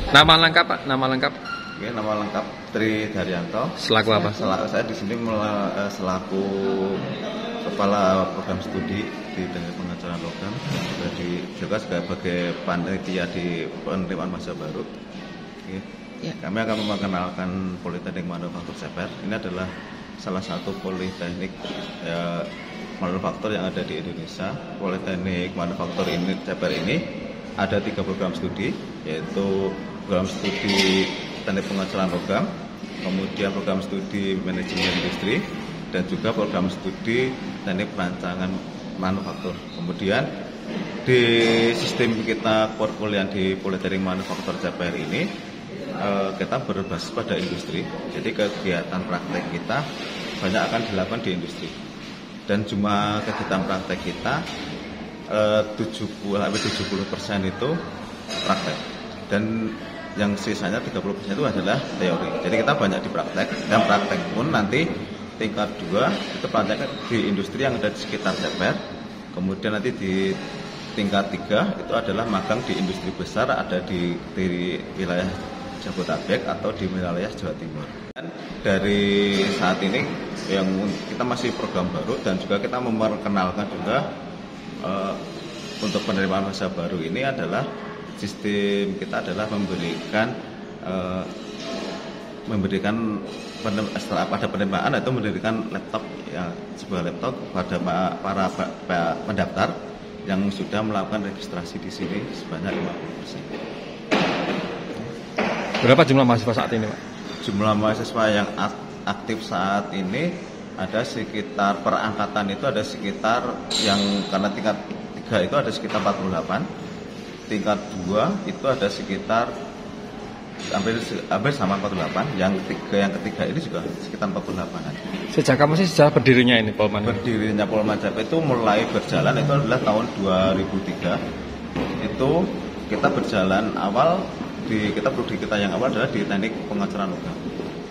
Nama lengkap Pak, nama lengkap. Oke, nama lengkap Tri Daryanto. Selaku apa? Saya di sini selaku Kepala Program Studi di Teknik Pengajaran Logam, juga sebagai panitia di penerimaan mahasiswa baru. Oke. Ya. Kami akan memperkenalkan Politeknik Manufaktur CPR. Ini adalah salah satu politeknik manufaktur yang ada di Indonesia. Politeknik Manufaktur ini CPR ini ada 3 program studi, yaitu program studi Teknik Pengajaran Logam, kemudian program studi Manajemen Industri, dan juga program studi Teknik Perancangan Manufaktur. Kemudian di sistem kita perkuliahan di Politeknik Manufaktur CPR ini kita berbasis pada industri. Jadi kegiatan praktek kita banyak akan dilakukan di industri. Dan cuma kegiatan praktek kita 70% itu praktek. Dan yang sisanya 30% itu adalah teori. Jadi kita banyak di praktek, dan praktek pun nanti tingkat 2 itu praktek di industri yang ada di sekitar CPR. Kemudian nanti di tingkat 3 itu adalah magang di industri besar ada di wilayah Jabodetabek atau di wilayah Jawa Timur. Dan dari saat ini yang kita masih program baru, dan juga kita memperkenalkan juga untuk penerimaan mahasiswa baru ini adalah sistem kita adalah setelah pada penerimaan itu memberikan laptop, ya, sebuah laptop pada para pendaftar yang sudah melakukan registrasi di sini sebanyak 50%. Berapa jumlah mahasiswa saat ini, Pak? Jumlah mahasiswa yang aktif saat ini ada sekitar, per angkatan itu ada sekitar, yang karena tingkat 3 itu ada sekitar 48, tingkat 2 itu ada sekitar hampir sama 48, yang ketiga ini juga sekitar 48-an. Sejak kapan sih sejarah berdirinya ini Polman? Berdirinya Polman CPR itu mulai berjalan itu adalah tahun 2003. Itu kita berjalan awal kita yang awal adalah di Teknik Pengajaran Logam.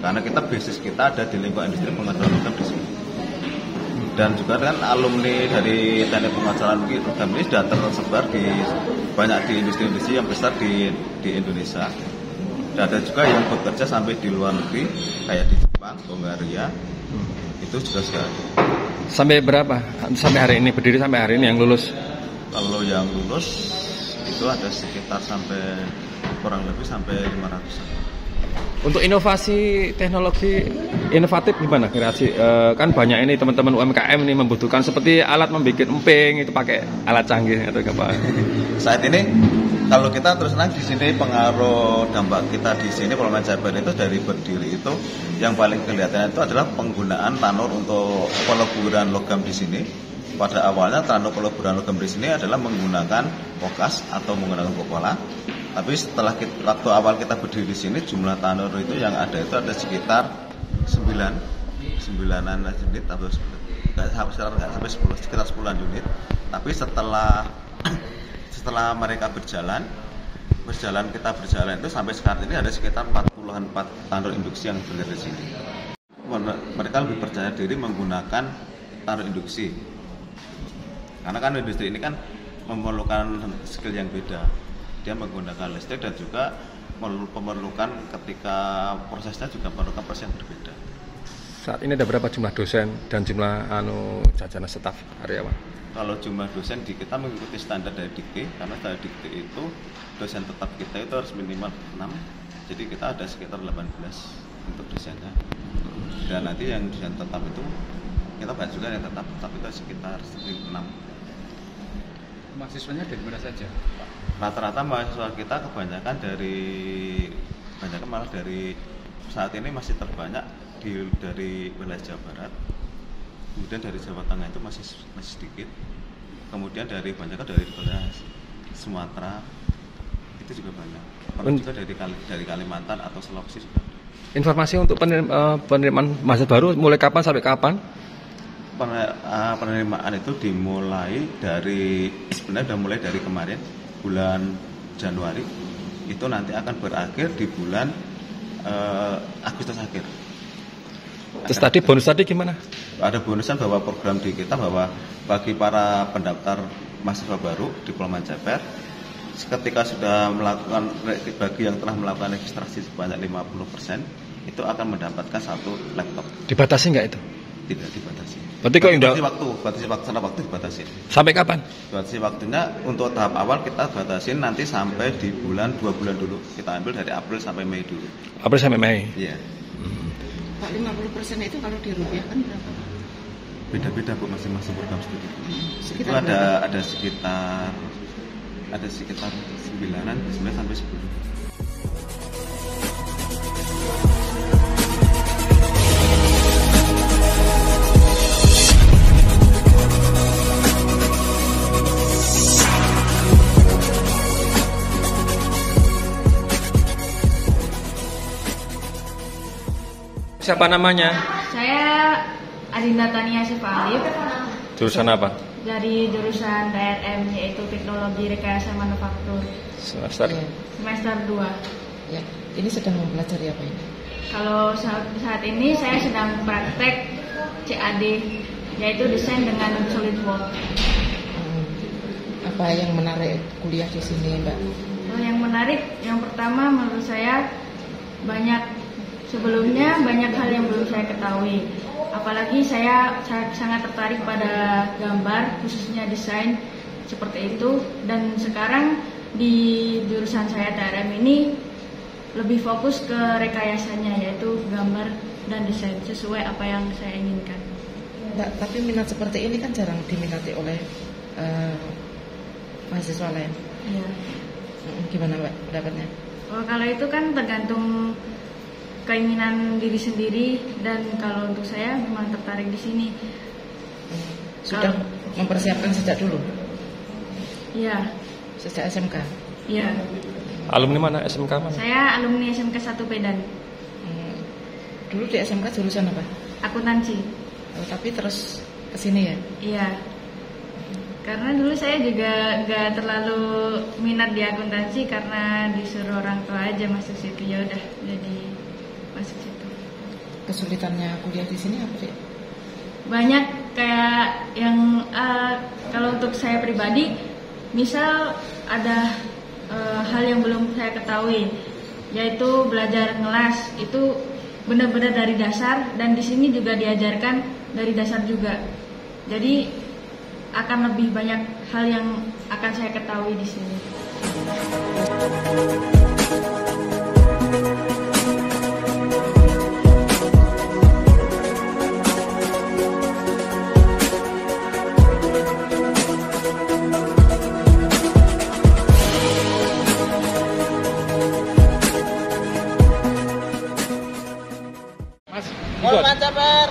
Karena kita basis kita ada di lingkup industri pengajaran logam di sini. Dan juga kan alumni dari Teknik Pengajaran Logam ini sudah tersebar banyak di industri-industri yang besar di Indonesia. Dan ada juga yang bekerja sampai di luar negeri, kayak di Jepang, Hongaria, itu juga sudah ada. Sampai berapa? Sampai hari ini, berdiri sampai hari ini yang lulus? Kalau yang lulus itu ada sekitar kurang lebih sampai 500-an. Untuk inovasi teknologi inovatif gimana kreasi? Kan banyak ini teman-teman UMKM ini membutuhkan seperti alat membuat emping itu pakai alat canggih atau apa? Saat ini kalau kita terus terang di sini pengaruh dampak kita di sini Polman CPR itu dari berdiri itu yang paling kelihatan itu adalah penggunaan tanur untuk peleburan logam di sini. Pada awalnya tanur peleburan logam di sini adalah menggunakan pokas atau menggunakan pokola. Tapi setelah waktu awal kita berdiri di sini, jumlah tanur itu yang ada itu ada sekitar 9-an unit atau nggak sampai 10, sekitar 10-an unit. Tapi setelah mereka berjalan itu sampai sekarang ini ada sekitar 44 tanur induksi yang berdiri di sini. Mereka lebih percaya diri menggunakan tanur induksi. Karena kan industri ini kan memerlukan skill yang beda. Dia menggunakan listrik dan juga memerlukan ketika prosesnya juga memerlukan proses yang berbeda. Saat ini ada berapa jumlah dosen dan jumlah jajanan staf karyawan? Kalau jumlah dosen kita mengikuti standar dari Dikti, karena dari Dikti itu dosen tetap kita itu harus minimal 6. Jadi kita ada sekitar 18 untuk dosennya. Dan nanti yang dosen tetap itu kita banyak juga yang tetap itu sekitar 6. Mahasiswanya dari mana saja? Rata-rata mahasiswa kita kebanyakan malah dari saat ini masih terbanyak dari wilayah Jawa Barat. Kemudian dari Jawa Tengah itu masih sedikit. Kemudian kebanyakan dari wilayah Sumatera itu juga banyak. Kalau juga dari Kalimantan atau Sulawesi juga. Informasi untuk penerimaan mahasiswa baru mulai kapan sampai kapan? Penerimaan itu sebenarnya sudah mulai dari kemarin bulan Januari, itu nanti akan berakhir di bulan Agustus akhir. Terus tadi bonus tadi gimana? Ada bonusan bahwa program di kita bahwa bagi para pendaftar mahasiswa baru di Polman CPR ketika sudah melakukan, bagi yang telah melakukan registrasi sebanyak 50%, itu akan mendapatkan 1 laptop. Dibatasi nggak itu? Tidak dibatasi. Berarti kok indah batasi waktu dibatasi. sampai kapan? Batasi waktunya untuk tahap awal kita batasin nanti sampai di 2 bulan dulu. Kita ambil dari April sampai Mei dulu. April sampai Mei. Iya. Pak, 50% itu kalau dirupiahkan berapa? Beda-beda Bu masing-masing program studi. Itu Sekitar ada sekitar 9 sampai 10. Siapa namanya? Saya Adinda Tania Sifalif Jurusan apa? dari jurusan TRM yaitu Teknologi Rekayasa Manufaktur Semester? semester 2. Ya, ini sedang mempelajari apa ini? Kalau saat ini saya sedang praktek CAD yaitu desain dengan SolidWorks. Apa yang menarik kuliah di sini, Mbak? Yang menarik, yang pertama menurut saya sebelumnya banyak hal yang belum saya ketahui. Apalagi saya sangat tertarik pada gambar, khususnya desain seperti itu. Dan sekarang di jurusan saya TRM ini lebih fokus ke rekayasanya, yaitu gambar dan desain sesuai apa yang saya inginkan. Mbak, tapi minat seperti ini kan jarang diminati oleh mahasiswa lain. Ya. Gimana, Mbak, pendapatnya? Kalau itu kan tergantung keinginan diri sendiri, dan kalau untuk saya memang tertarik di sini. Sudah mempersiapkan sejak dulu? Iya. Sejak SMK? Iya. Alumni mana? SMK mana? Saya alumni SMK 1 Medan. Dulu di SMK jurusan apa? Akuntansi. Oh, tapi terus ke sini ya? Iya. Karena dulu saya juga nggak terlalu minat di akuntansi karena disuruh orang tua aja masuk situ, ya udah jadi masuk situ. Kesulitannya kuliah di sini apa sih? Banyak kayak yang kalau untuk saya pribadi, misal ada hal yang belum saya ketahui, yaitu belajar ngelas itu benar-benar dari dasar, dan di sini juga diajarkan dari dasar juga. Jadi akan lebih banyak hal yang akan saya ketahui di sini. Mas, Muhammad Sabar.